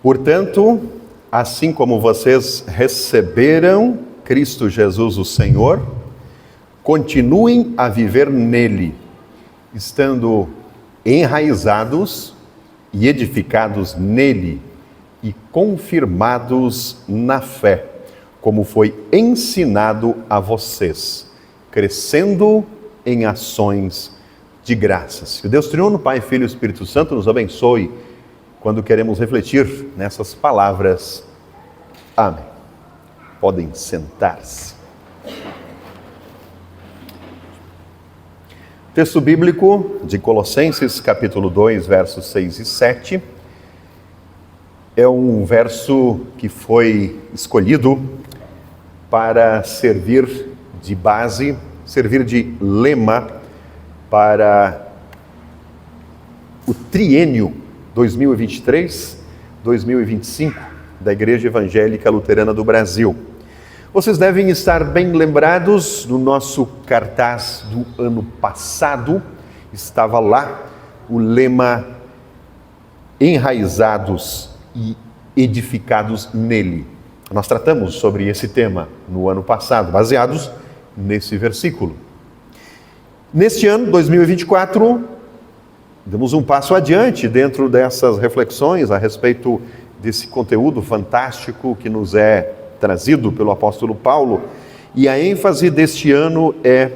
Portanto, assim como vocês receberam Cristo Jesus o Senhor, continuem a viver nele, estando enraizados e edificados nele e confirmados na fé, como foi ensinado a vocês, crescendo em ações de graças. Que Deus triuno, Pai, Filho e Espírito Santo nos abençoe quando queremos refletir nessas palavras. Amém. Podem sentar-se. Texto bíblico de Colossenses, capítulo 2, versos 6 e 7. É um verso que foi escolhido para servir de base, servir de lema para o triênio 2023-2025 da Igreja Evangélica Luterana do Brasil. Vocês devem estar bem lembrados do nosso cartaz do ano passado. Estava lá o lema enraizados e edificados nele. Nós tratamos sobre esse tema no ano passado, baseados nesse versículo. Neste ano, 2024, damos um passo adiante dentro dessas reflexões a respeito desse conteúdo fantástico que nos é trazido pelo apóstolo Paulo, e a ênfase deste ano é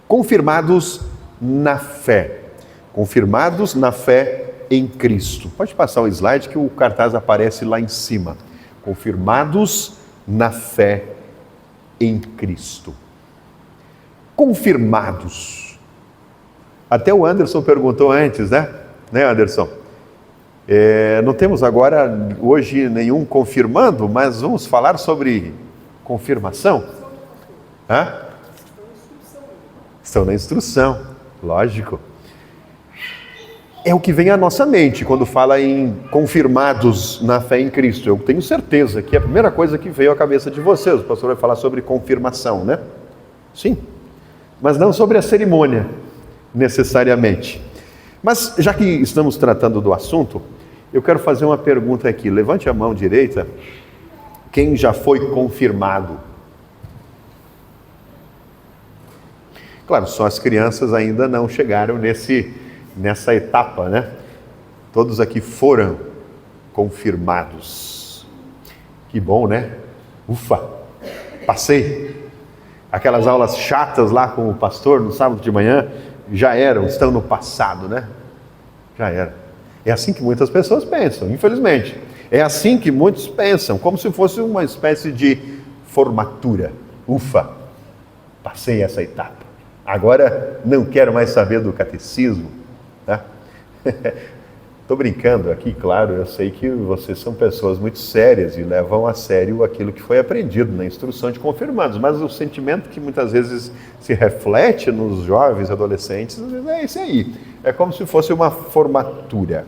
confirmados na fé. Confirmados na fé em Cristo. Pode passar o slide que o cartaz aparece lá em cima. Confirmados na fé em Cristo. Confirmados. Até o Anderson perguntou antes, né? Né, Anderson? Não temos agora, hoje, nenhum confirmando, mas vamos falar sobre confirmação? Hã? Estão na instrução, lógico. É o que vem à nossa mente quando fala em confirmados na fé em Cristo. Eu tenho certeza que é a primeira coisa que veio à cabeça de vocês. O pastor vai falar sobre confirmação, né? Sim, mas não sobre a cerimônia, necessariamente. Mas, já que estamos tratando do assunto, eu quero fazer uma pergunta aqui. Levante a mão direita. Quem já foi confirmado? Claro, só as crianças ainda não chegaram nessa etapa, né? Todos aqui foram confirmados. Que bom, né? Ufa! Passei. Aquelas aulas chatas lá com o pastor no sábado de manhã, estão no passado, né? Já era. É assim que muitas pessoas pensam, infelizmente. É assim que muitos pensam, como se fosse uma espécie de formatura. Ufa, passei essa etapa. Agora não quero mais saber do catecismo. Tá? Estou brincando aqui, claro, eu sei que vocês são pessoas muito sérias e levam a sério aquilo que foi aprendido na instrução de confirmados, mas o sentimento que muitas vezes se reflete nos jovens, adolescentes, é esse aí. É como se fosse uma formatura.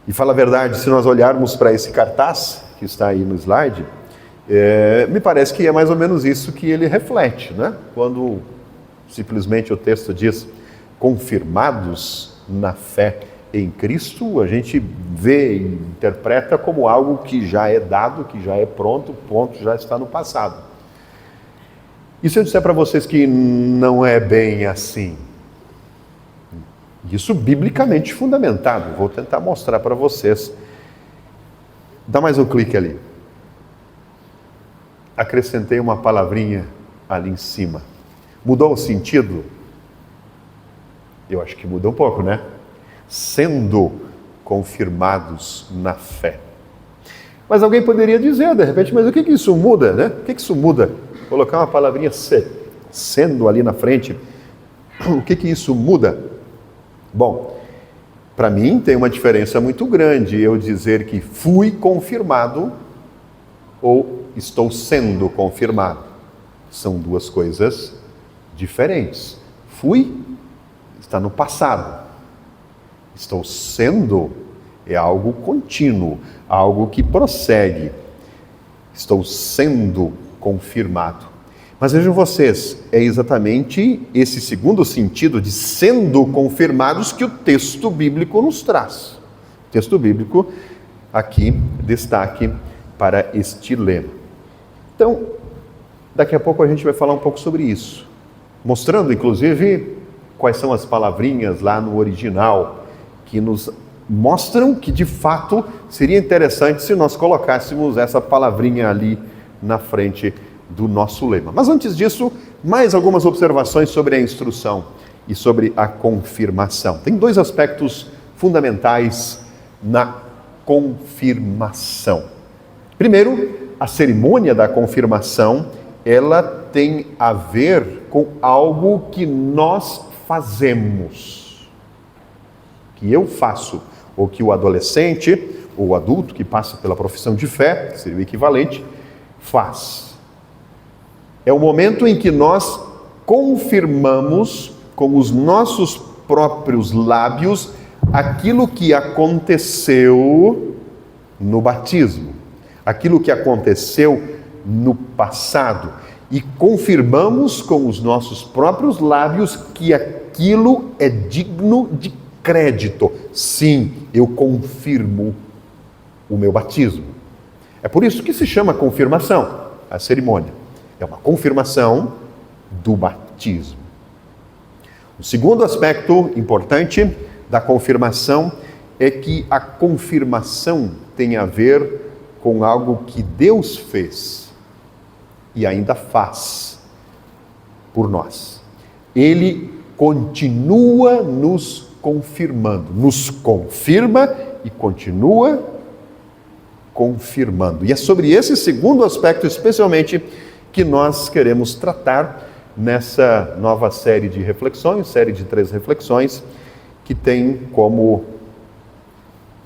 E fala a verdade, se nós olharmos para esse cartaz que está aí no slide, me parece que é mais ou menos isso que ele reflete, né? Quando simplesmente o texto diz confirmados na fé em Cristo, a gente vê e interpreta como algo que já é dado, que já é pronto, ponto, já está no passado. E se eu disser para vocês que não é bem assim? Isso biblicamente fundamentado, vou tentar mostrar para vocês. Dá mais um clique ali. Acrescentei uma palavrinha ali em cima. Mudou o sentido? Eu acho que muda um pouco, né? Sendo confirmados na fé. Mas alguém poderia dizer, de repente, mas o que isso muda, né? O que isso muda? Colocar uma palavrinha sendo ali na frente. O que isso muda? Bom, para mim tem uma diferença muito grande eu dizer que fui confirmado ou estou sendo confirmado. São duas coisas diferentes. Fui está no passado. Estou sendo é algo contínuo, algo que prossegue. Estou sendo confirmado. Mas vejam vocês, é exatamente esse segundo sentido de sendo confirmados que o texto bíblico nos traz. O texto bíblico aqui destaque para este lema. Então, daqui a pouco a gente vai falar um pouco sobre isso, mostrando inclusive quais são as palavrinhas lá no original que nos mostram que de fato seria interessante se nós colocássemos essa palavrinha ali na frente do nosso lema. Mas antes disso, mais algumas observações sobre a instrução e sobre a confirmação. Tem dois aspectos fundamentais na confirmação. Primeiro, a cerimônia da confirmação, ela tem a ver com algo que nós fazemos, que eu faço, ou que o adolescente ou o adulto que passa pela profissão de fé, que seria o equivalente, faz. É o momento em que nós confirmamos com os nossos próprios lábios aquilo que aconteceu no batismo, aquilo que aconteceu no passado, e confirmamos com os nossos próprios lábios que aquilo é digno de crédito. Sim, eu confirmo o meu batismo. É por isso que se chama confirmação, a cerimônia. É uma confirmação do batismo. O segundo aspecto importante da confirmação é que a confirmação tem a ver com algo que Deus fez e ainda faz por nós. Ele continua nos confirmando, nos confirma e continua confirmando. E é sobre esse segundo aspecto, especialmente, que nós queremos tratar nessa nova série de reflexões, série de 3 reflexões, que tem como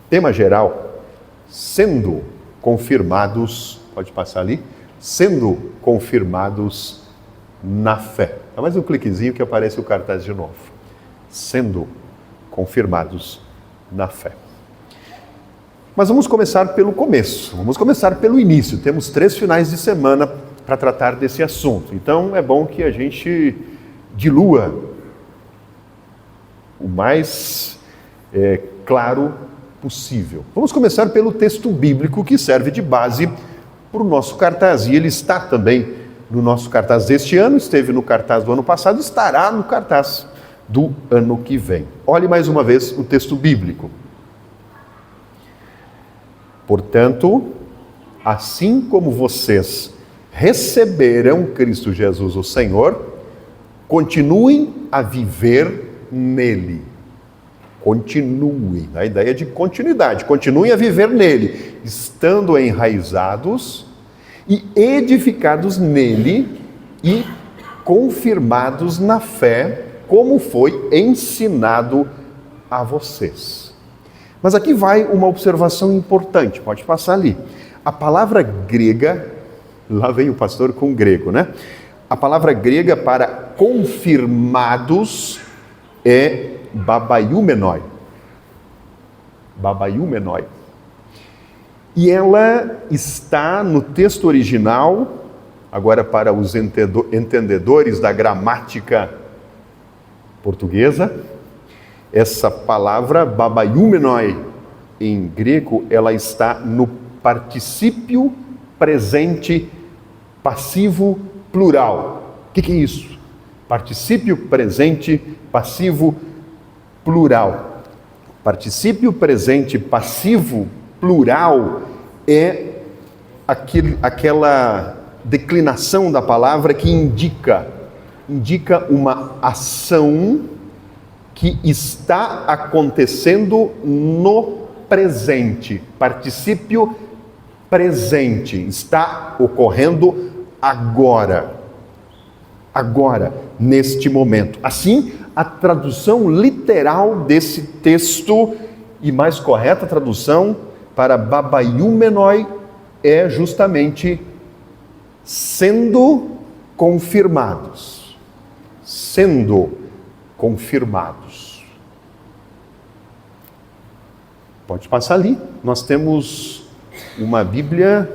tema geral, sendo confirmados, pode passar ali, sendo confirmados na fé. Dá mais um cliquezinho que aparece o cartaz de novo. Sendo confirmados na fé. Mas vamos começar pelo começo, vamos começar pelo início. Temos 3 finais de semana para tratar desse assunto. Então é bom que a gente dilua o mais claro possível. Vamos começar pelo texto bíblico que serve de base para o nosso cartaz. E ele está também no nosso cartaz deste ano, esteve no cartaz do ano passado, estará no cartaz do ano que vem. Olhe mais uma vez o texto bíblico. Portanto, assim como vocês receberam Cristo Jesus, o Senhor, continuem a viver nele. Continuem, a ideia de continuidade, continuem a viver nele, estando enraizados e edificados nele e confirmados na fé, como foi ensinado a vocês. Mas aqui vai uma observação importante, pode passar ali. A palavra grega, lá vem o pastor com grego, né? A palavra grega para confirmados é babaiumenoi. Babaiumenoi. E ela está no texto original, agora para os entendedores da gramática portuguesa, essa palavra babaiumenoi em grego, ela está no particípio presente passivo plural. O que é isso? Particípio presente passivo plural. Particípio presente passivo plural é aquela declinação da palavra que indica uma ação que está acontecendo no presente. Particípio presente, está ocorrendo agora. Agora, neste momento. Assim, a tradução literal desse texto, e mais correta tradução para babaiumenoi, é justamente sendo confirmados. Sendo confirmados. Pode passar ali. Nós temos uma Bíblia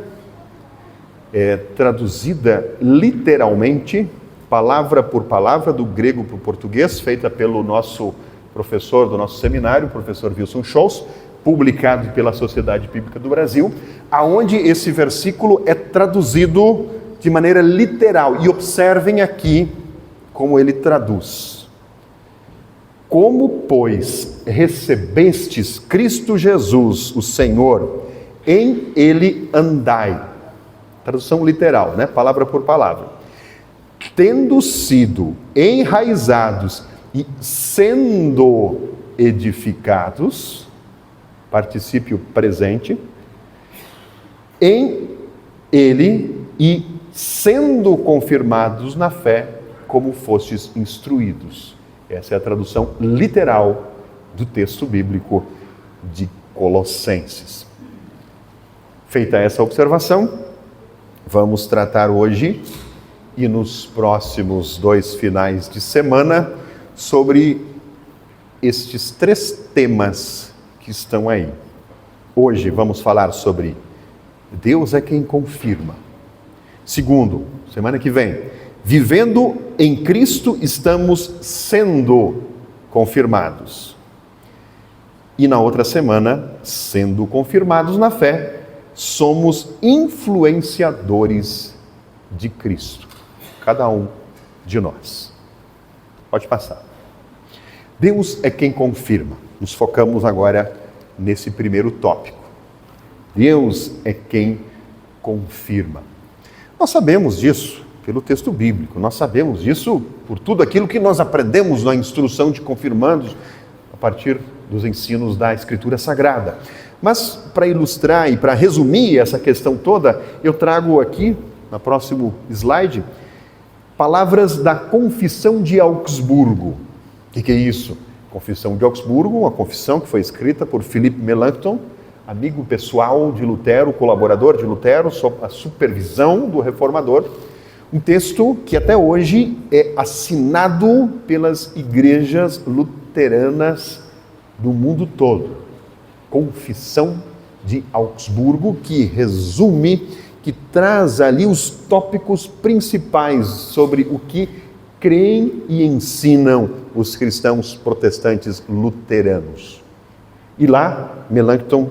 traduzida literalmente, palavra por palavra, do grego para o português, feita pelo nosso professor do nosso seminário, o professor Wilson Scholz. publicado pela Sociedade Bíblica do Brasil, aonde esse versículo é traduzido de maneira literal. E observem aqui como ele traduz. Como, pois, recebestes Cristo Jesus, o Senhor, em ele andai. Tradução literal, né? Palavra por palavra. Tendo sido enraizados e sendo edificados, particípio presente, em ele e sendo confirmados na fé, como fostes instruídos. Essa é a tradução literal do texto bíblico de Colossenses. Feita essa observação, vamos tratar hoje e nos próximos 2 finais de semana sobre estes 3 temas que estão aí. Hoje vamos falar sobre Deus é quem confirma. Segundo, semana que vem, vivendo em Cristo estamos sendo confirmados. E na outra semana, sendo confirmados na fé, somos influenciadores de Cristo. Cada um de nós. Pode passar. Deus é quem confirma. Nos focamos agora nesse primeiro tópico. Deus é quem confirma. Nós sabemos disso pelo texto bíblico, nós sabemos disso por tudo aquilo que nós aprendemos na instrução de confirmandos a partir dos ensinos da Escritura Sagrada. Mas para ilustrar e para resumir essa questão toda, eu trago aqui, no próximo slide, palavras da Confissão de Augsburgo. O que é isso? Confissão de Augsburgo, uma confissão que foi escrita por Philippe Melanchthon, amigo pessoal de Lutero, colaborador de Lutero, sob a supervisão do reformador. Um texto que até hoje é assinado pelas igrejas luteranas do mundo todo. Confissão de Augsburgo, que resume, que traz ali os tópicos principais sobre o que creem e ensinam os cristãos protestantes luteranos. E lá, Melanchthon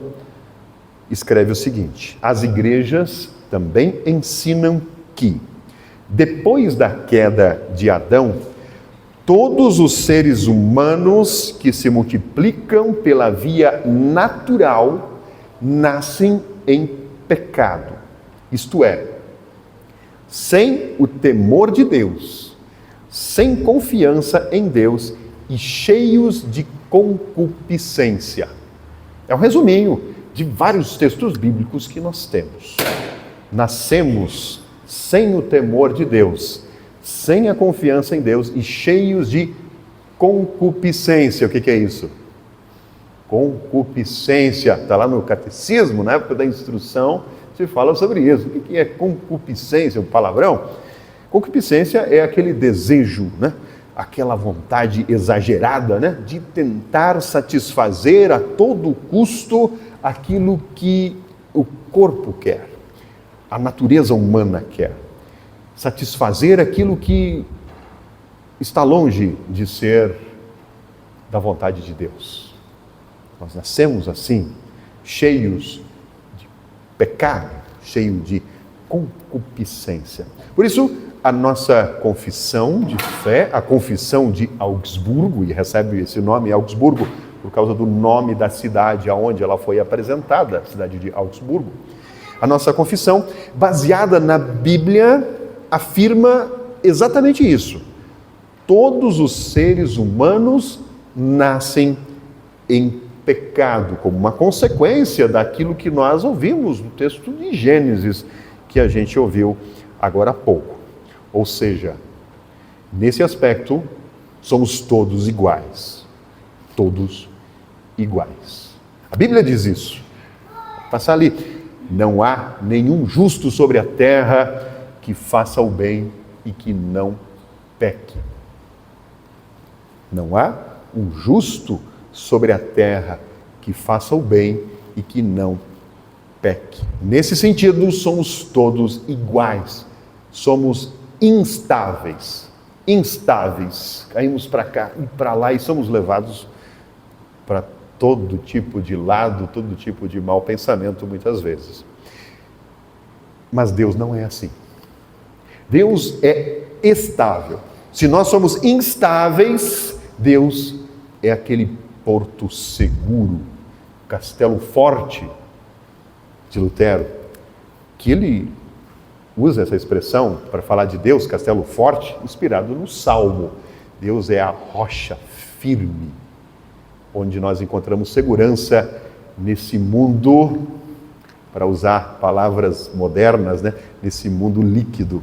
escreve o seguinte: as igrejas também ensinam que, depois da queda de Adão, todos os seres humanos que se multiplicam pela via natural nascem em pecado. Isto é, sem o temor de Deus, sem confiança em Deus e cheios de concupiscência. É um resuminho de vários textos bíblicos que nós temos. Nascemos sem o temor de Deus, sem a confiança em Deus e cheios de concupiscência. O que é isso? Concupiscência. Está lá no catecismo, na época da instrução, se fala sobre isso. O que é concupiscência? Um palavrão? Concupiscência é aquele desejo, né? Aquela vontade exagerada, né? De tentar satisfazer a todo custo aquilo que o corpo quer, a natureza humana quer. Satisfazer aquilo que está longe de ser da vontade de Deus. Nós nascemos assim, cheios de pecado, cheios de concupiscência. Por isso, a nossa confissão de fé, a confissão de Augsburgo, e recebe esse nome Augsburgo por causa do nome da cidade aonde ela foi apresentada, a cidade de Augsburgo. A nossa confissão, baseada na Bíblia, afirma exatamente isso. Todos os seres humanos nascem em pecado, como uma consequência daquilo que nós ouvimos no texto de Gênesis, que a gente ouviu agora há pouco. Ou seja, nesse aspecto, somos todos iguais. Todos iguais. A Bíblia diz isso. Vou passar ali. Não há nenhum justo sobre a terra que faça o bem e que não peque. Não há um justo sobre a terra que faça o bem e que não peque. Nesse sentido, somos todos iguais. Somos instáveis. Caímos para cá e para lá e somos levados para todo tipo de lado, todo tipo de mau pensamento muitas vezes. Mas Deus não é assim. Deus é estável. Se nós somos instáveis, Deus é aquele porto seguro, castelo forte de Lutero, que ele usa essa expressão para falar de Deus, castelo forte, inspirado no Salmo. Deus é a rocha firme, onde nós encontramos segurança nesse mundo, para usar palavras modernas, né? Nesse mundo líquido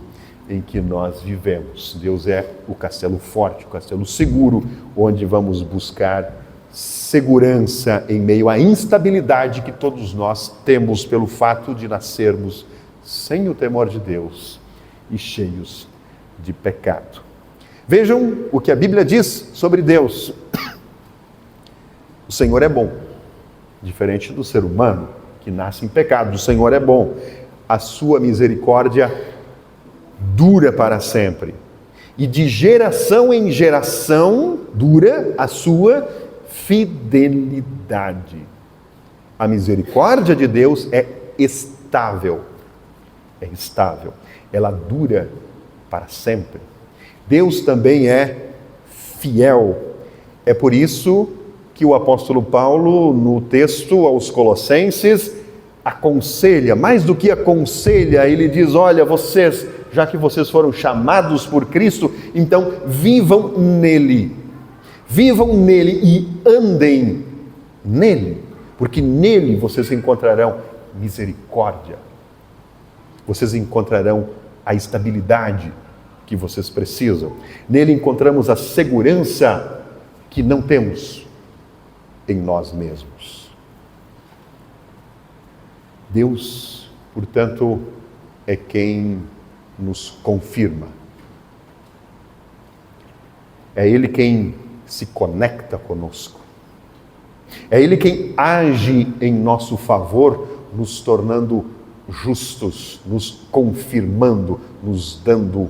em que nós vivemos. Deus é o castelo forte, o castelo seguro, onde vamos buscar segurança em meio à instabilidade que todos nós temos pelo fato de nascermos sem o temor de Deus e cheios de pecado. Vejam o que a Bíblia diz sobre Deus. O Senhor é bom, diferente do ser humano que nasce em pecado. O Senhor é bom, a sua misericórdia dura para sempre, e de geração em geração dura a sua fidelidade. A misericórdia de Deus é estável, ela dura para sempre. Deus também é fiel. É por isso que o apóstolo Paulo, no texto aos Colossenses, aconselha, mais do que aconselha, ele diz: olha, vocês, já que vocês foram chamados por Cristo, então vivam nele e andem nele, porque nele vocês encontrarão misericórdia, vocês encontrarão a estabilidade que vocês precisam, nele encontramos a segurança que não temos em nós mesmos. Deus, portanto, é quem nos confirma. É Ele quem se conecta conosco. É Ele quem age em nosso favor, nos tornando justos, nos confirmando, nos dando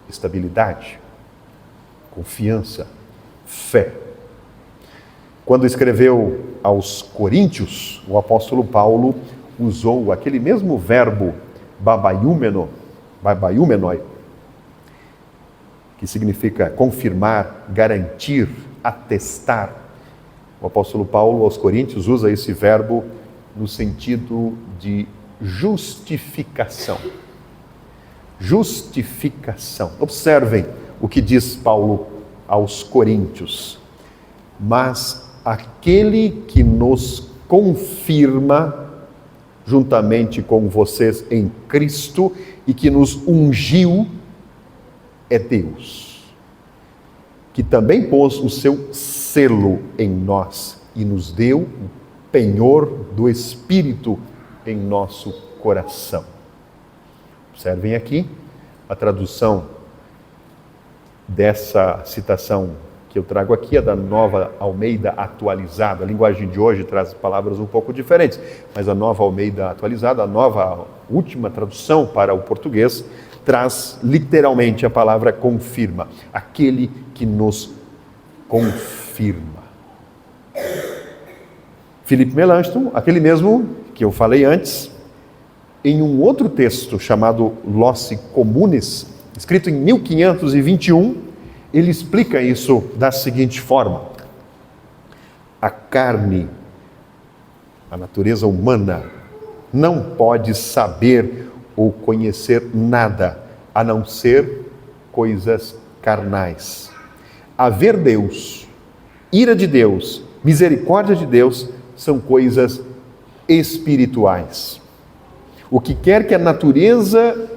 estabilidade, confiança, fé. Quando escreveu aos Coríntios, o apóstolo Paulo usou aquele mesmo verbo babaiúmenoi, que significa confirmar, garantir, atestar. O apóstolo Paulo aos Coríntios usa esse verbo no sentido de justificação. Justificação. Observem o que diz Paulo aos Coríntios. Mas aquele que nos confirma juntamente com vocês em Cristo e que nos ungiu é Deus, que também pôs o seu selo em nós e nos deu o penhor do Espírito em nosso coração. Observem aqui a tradução dessa citação que eu trago aqui, é da Nova Almeida Atualizada. A linguagem de hoje traz palavras um pouco diferentes, mas a Nova Almeida Atualizada, a nova última tradução para o português, traz literalmente a palavra confirma, aquele que nos confirma. Philip Melanchthon, aquele mesmo que eu falei antes, em um outro texto chamado Loci Communis, escrito em 1521, ele explica isso da seguinte forma: a carne, a natureza humana, não pode saber ou conhecer nada, a não ser coisas carnais. Haver Deus, ira de Deus, misericórdia de Deus, são coisas espirituais. O que quer que a natureza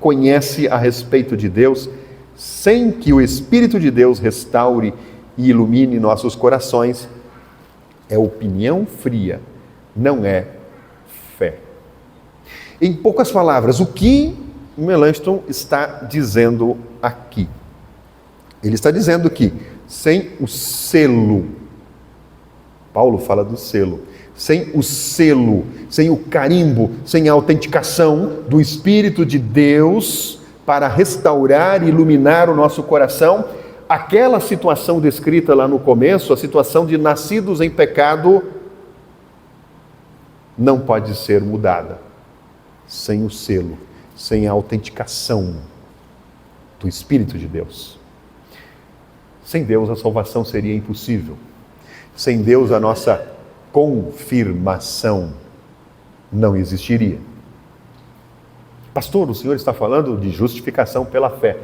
conhece a respeito de Deus, sem que o Espírito de Deus restaure e ilumine nossos corações, é opinião fria, não é fé. Em poucas palavras, o que Melanchthon está dizendo aqui? Ele está dizendo que sem o selo, Paulo fala do selo, sem o selo, sem o carimbo, sem a autenticação do Espírito de Deus para restaurar e iluminar o nosso coração, aquela situação descrita lá no começo, a situação de nascidos em pecado, não pode ser mudada sem o selo, sem a autenticação do Espírito de Deus. Sem Deus a salvação seria impossível. Sem Deus a nossa confirmação não existiria. Pastor, o senhor está falando de justificação pela fé.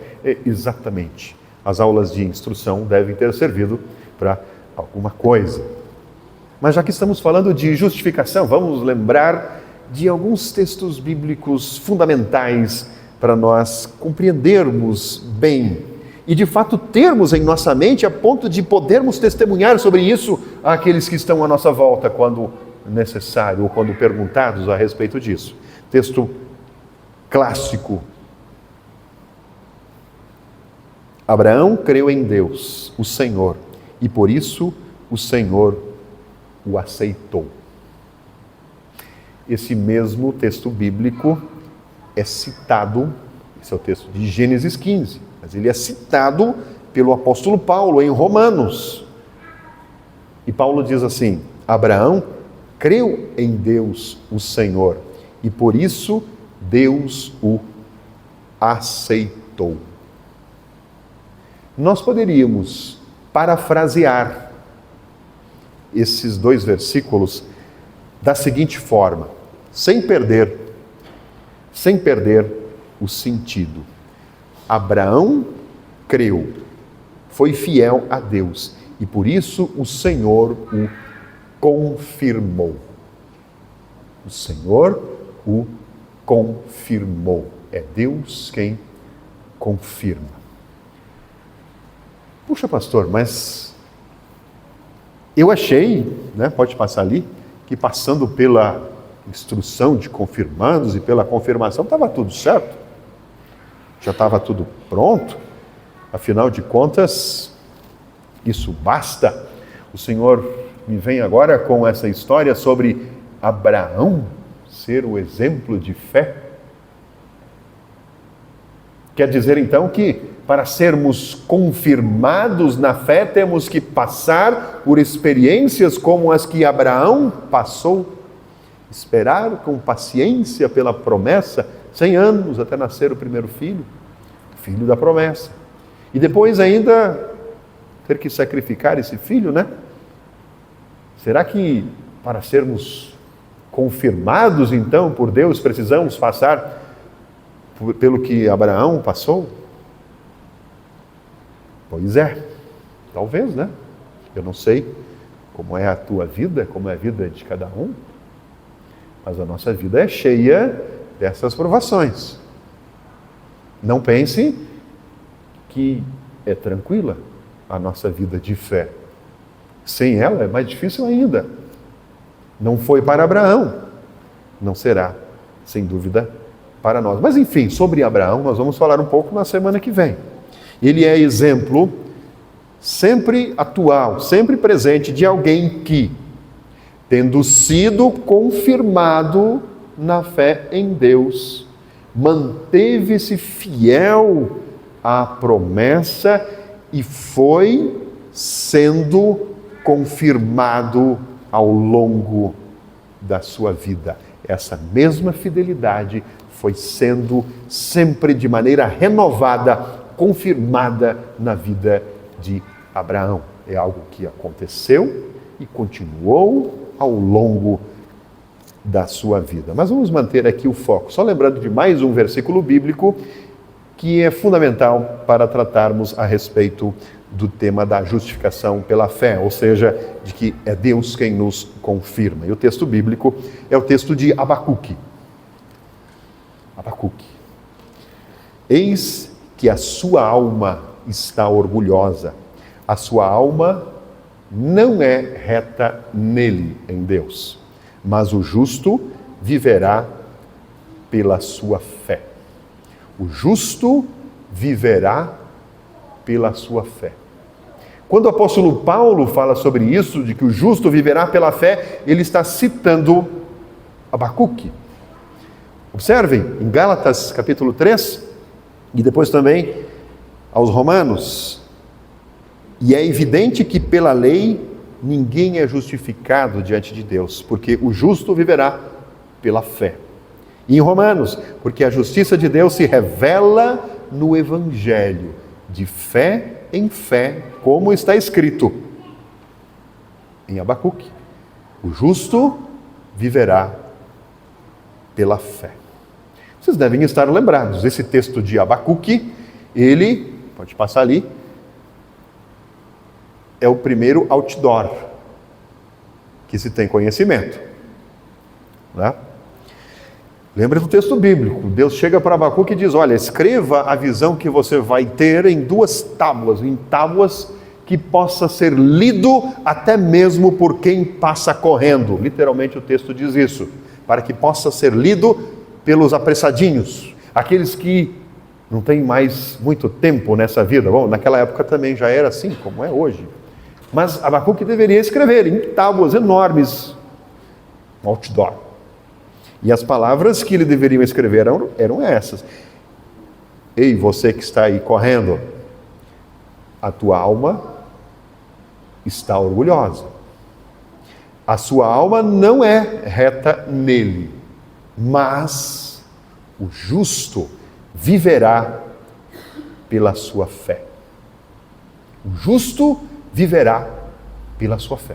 Exatamente. As aulas de instrução devem ter servido para alguma coisa. Mas já que estamos falando de justificação, vamos lembrar de alguns textos bíblicos fundamentais para nós compreendermos bem e de fato termos em nossa mente a ponto de podermos testemunhar sobre isso àqueles que estão à nossa volta quando necessário ou quando perguntados a respeito disso. Texto clássico. Abraão creu em Deus, o Senhor, e por isso o Senhor o aceitou. Esse mesmo texto bíblico é citado, esse é o texto de Gênesis 15, mas ele é citado pelo apóstolo Paulo em Romanos. E Paulo diz assim: Abraão creu em Deus, o Senhor, e por isso Deus o aceitou. Nós poderíamos parafrasear esses dois versículos da seguinte forma, sem perder o sentido. Abraão creu, foi fiel a Deus, e por isso o Senhor o confirmou. O Senhor o confirmou. É Deus quem confirma. Puxa, pastor, mas eu achei, pode passar ali, que passando pela instrução de confirmandos e pela confirmação estava tudo certo. Já estava tudo pronto. Afinal de contas, isso basta. O Senhor me vem agora com essa história sobre Abraão ser o exemplo de fé. Quer dizer então que para sermos confirmados na fé temos que passar por experiências como as que Abraão passou, esperar com paciência pela promessa, 100 anos até nascer o primeiro filho, filho da promessa. E depois ainda ter que sacrificar esse filho, Será que para sermos confirmados então por Deus precisamos passar pelo que Abraão passou? Pois é, talvez, Eu não sei como é a tua vida, como é a vida de cada um, mas a nossa vida é cheia dessas provações. Não pense que é tranquila a nossa vida de fé. Sem ela é mais difícil ainda. Não foi para Abraão, não será, sem dúvida, para nós. Mas enfim, sobre Abraão nós vamos falar um pouco na semana que vem. Ele é exemplo sempre atual, sempre presente de alguém que, tendo sido confirmado na fé em Deus, manteve-se fiel à promessa e foi sendo confirmado ao longo da sua vida. Essa mesma fidelidade foi sendo sempre de maneira renovada, confirmada na vida de Abraão. É algo que aconteceu e continuou ao longo da sua vida. Mas vamos manter aqui o foco, só lembrando de mais um versículo bíblico que é fundamental para tratarmos a respeito do tema da justificação pela fé, ou seja, de que é Deus quem nos confirma. E o texto bíblico é o texto de Abacuque. Abacuque. Eis que a sua alma está orgulhosa, a sua alma não é reta nele, em Deus, mas o justo viverá pela sua fé. O justo viverá pela sua fé. Quando o apóstolo Paulo fala sobre isso, de que o justo viverá pela fé, ele está citando Abacuque. Observem, em Gálatas capítulo 3, e depois também aos Romanos, E é evidente que pela lei ninguém é justificado diante de Deus, porque o justo viverá pela fé. E em Romanos, porque a justiça de Deus se revela no Evangelho, de fé em fé, como está escrito em Abacuque: o justo viverá pela fé. Vocês devem estar lembrados, esse texto de Abacuque, ele, pode passar ali, é o primeiro outdoor que se tem conhecimento, né? Lembra do texto bíblico, Deus chega para Abacuque e diz: olha, escreva a visão que você vai ter em 2 tábuas, em tábuas que possa ser lido até mesmo por quem passa correndo. Literalmente o texto diz isso, para que possa ser lido pelos apressadinhos, aqueles que não têm mais muito tempo nessa vida. Bom, naquela época também já era assim, como é hoje. Mas Abacuque deveria escrever em tábuas enormes, um outdoor. E as palavras que ele deveria escrever eram essas: ei, você que está aí correndo, a tua alma está orgulhosa. A sua alma não é reta nele, mas o justo viverá pela sua fé. O justo viverá pela sua fé.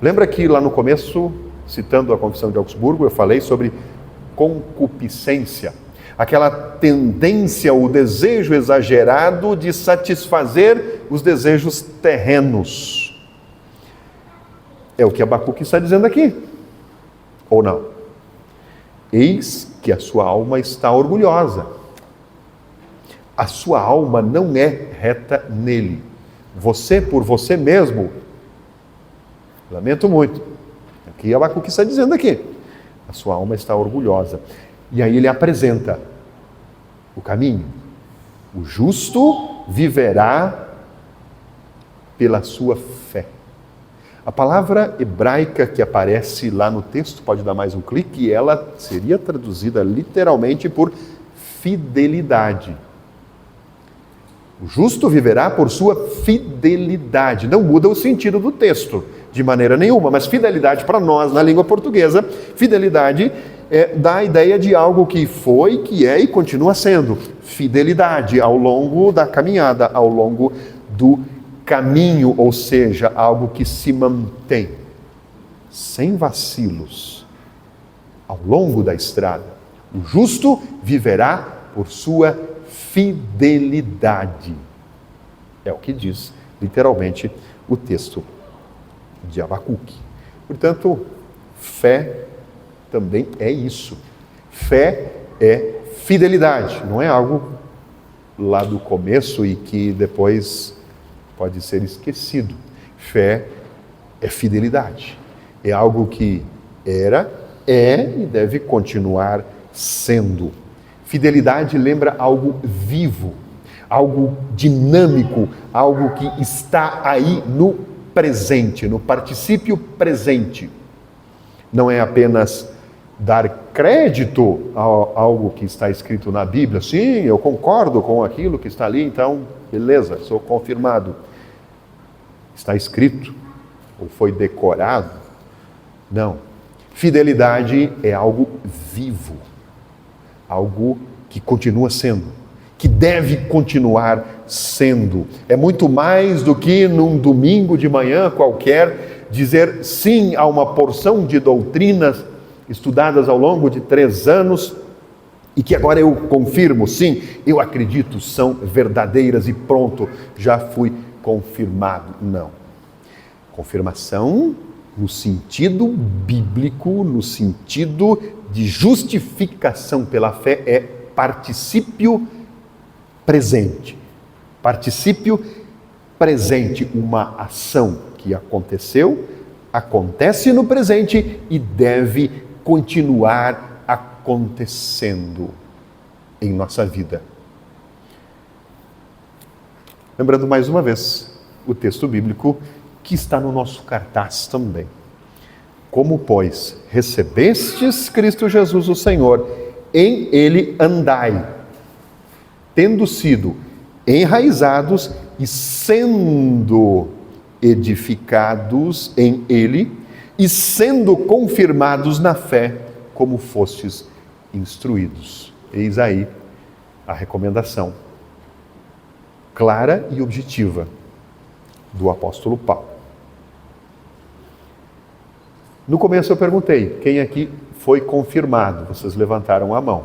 Lembra que lá no começo, citando a Confissão de Augsburgo, eu falei sobre concupiscência, aquela tendência, o desejo exagerado de satisfazer os desejos terrenos. É o que Abacuque está dizendo aqui, ou não? Eis que a sua alma está orgulhosa. A sua alma não é reta nele. Você, por você mesmo, lamento muito. O que Abacuque está dizendo aqui? A sua alma está orgulhosa. E aí ele apresenta o caminho. O justo viverá pela sua fé. A palavra hebraica que aparece lá no texto, pode dar mais um clique, ela seria traduzida literalmente por fidelidade. O justo viverá por sua fidelidade. Não muda o sentido do texto de maneira nenhuma, mas fidelidade para nós, na língua portuguesa, fidelidade dá a ideia de algo que foi, que é e continua sendo. Fidelidade ao longo da caminhada, ao longo do caminho, ou seja, algo que se mantém, sem vacilos, ao longo da estrada. O justo viverá por sua fidelidade. É o que diz, literalmente, o texto de Abacuque. Portanto, fé também é isso. Fé é fidelidade. Não é algo lá do começo e que depois pode ser esquecido. Fé é fidelidade. É algo que era, é e deve continuar sendo. Fidelidade lembra algo vivo, algo dinâmico, algo que está aí no presente, no particípio presente. Não é apenas dar crédito a algo que está escrito na Bíblia. Sim, eu concordo com aquilo que está ali, então, beleza, sou confirmado. Está escrito, ou foi decorado. Não. Fidelidade é algo vivo, algo que continua sendo, que deve continuar sendo. É muito mais do que num domingo de manhã qualquer dizer sim a uma porção de doutrinas estudadas ao longo de 3 anos e que agora eu confirmo, sim, eu acredito, são verdadeiras e pronto, já fui confirmado. Não. Confirmação no sentido bíblico, no sentido de justificação pela fé, é particípio presente. Particípio presente, uma ação que aconteceu, acontece no presente e deve continuar acontecendo em nossa vida. Lembrando mais uma vez o texto bíblico que está no nosso cartaz também. Como, pois, recebestes Cristo Jesus o Senhor, em Ele andai, tendo sido enraizados e sendo edificados em ele e sendo confirmados na fé, como fostes instruídos. Eis aí a recomendação clara e objetiva do apóstolo Paulo. No começo eu perguntei, quem aqui foi confirmado? Vocês levantaram a mão.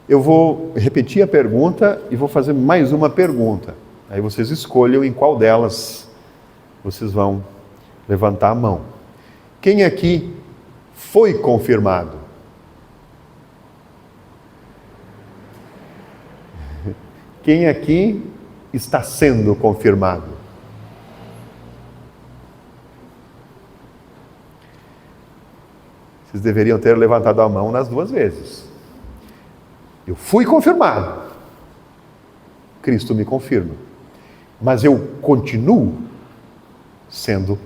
Eu vou repetir a pergunta e vou fazer mais uma pergunta. Aí vocês escolham em qual delas vocês vão levantar a mão. Quem aqui foi confirmado? Quem aqui está sendo confirmado? Vocês deveriam ter levantado a mão nas duas vezes. Eu fui confirmado. Cristo me confirma. Mas eu continuo sendo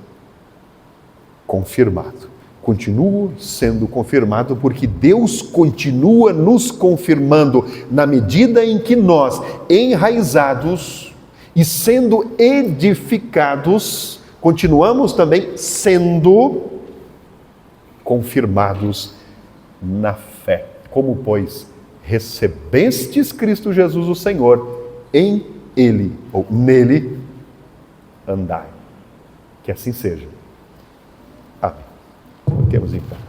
confirmado. Continuo sendo confirmado porque Deus continua nos confirmando na medida em que nós, enraizados e sendo edificados, continuamos também sendo confirmados na fé. Como, pois, recebestes Cristo Jesus o Senhor, em Ele, ou nele, andai. Que assim seja. Amém. Fiquemos em pé.